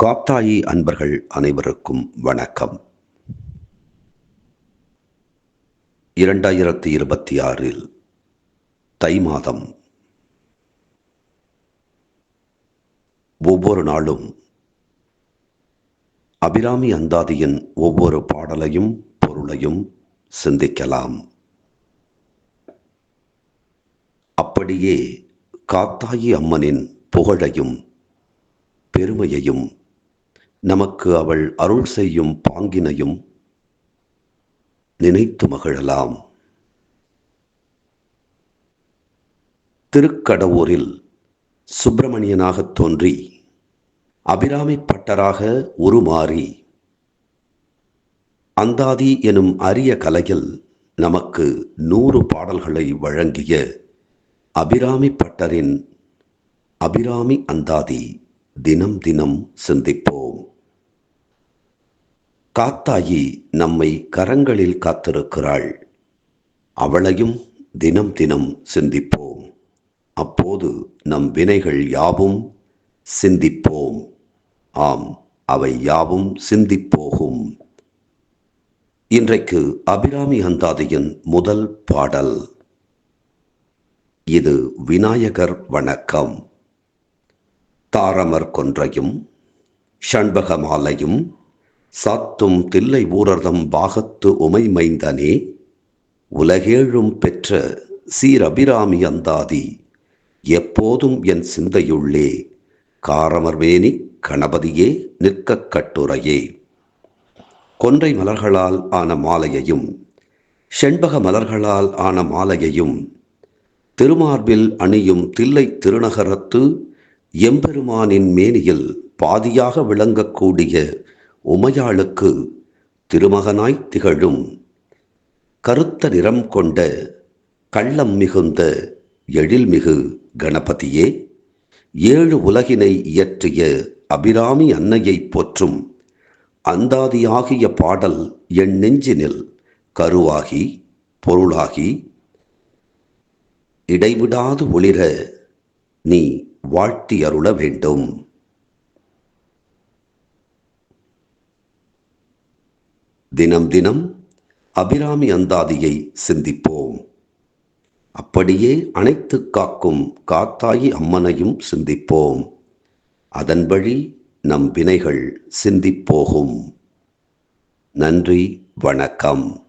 காத்தாயி அன்பர்கள் அனைவருக்கும் வணக்கம். 2026 தை மாதம் ஒவ்வொரு நாளும் அபிராமி அந்தாதியின் ஒவ்வொரு பாடலையும் பொருளையும் சிந்திக்கலாம். அப்படியே காத்தாயி அம்மனின் புகழையும் பெருமையையும் நமக்கு அவள் அருள் செய்யும் பாங்கினையும் நினைத்து மகிழலாம். திருக்கடவூரில் சுப்பிரமணியனாகத் தோன்றி அபிராமி பட்டராக உருமாறி அந்தாதி எனும் அரிய கலையில் நமக்கு 100 பாடல்களை வழங்கிய அபிராமி பட்டரின் அபிராமி அந்தாதி தினம் தினம் சிந்திப்போம். காத்தாயி நம்மை கரங்களில் காத்திருக்கிறாள். அவளையும் தினம் தினம் சிந்திப்போம். அப்போது நம் வினைகள் யாவும் சிந்திப்போம். ஆம், அவை யாவும் சிந்திப்போகும். இன்றைக்கு அபிராமி அந்தாதியின் முதல் பாடல். இது விநாயகர் வணக்கம். தாரமர் கொன்றையும் ஷண்பக மாலையும் சாத்தும் தில்லை ஊரர்தம் பாகத்து உமைமைந்தனே, உலகேழும் பெற்ற சீரபிராமி அந்தாதி எப்போதும் என் சிந்தையுள்ளே, காரமர்வேணி கணபதியே நிற்கக் கட்டுரையே. கொன்றை மலர்களால் ஆன மாலையையும் ஷண்பக மலர்களால் ஆன மாலையையும் திருமார்பில் அணியும் தில்லை திருநகரத்து எம்பெருமானின் மேனியில் பாதியாக விளங்கக்கூடிய உமையாளுக்கு திருமகனாய் திகழும் கருத்த நிறம் கொண்ட கள்ளம் மிகுந்த எழில்மிகு கணபதியே, 7 உலகினை இயற்றிய அபிராமி அன்னையை போற்றும் அந்தாதியாகிய பாடல் என் நெஞ்சினில் கருவாகி பொருளாகி இடைவிடாது ஒளிர நீ வாழ்த்தி அருள வேண்டும். தினம் தினம் அபிராமி அந்தாதியை சிந்திப்போம். அப்படியே அனைத்து காக்கும் காத்தாயி அம்மனையும் சிந்திப்போம். அதன் வழி நம் வினைகள் சிந்திப்போகும். நன்றி, வணக்கம்.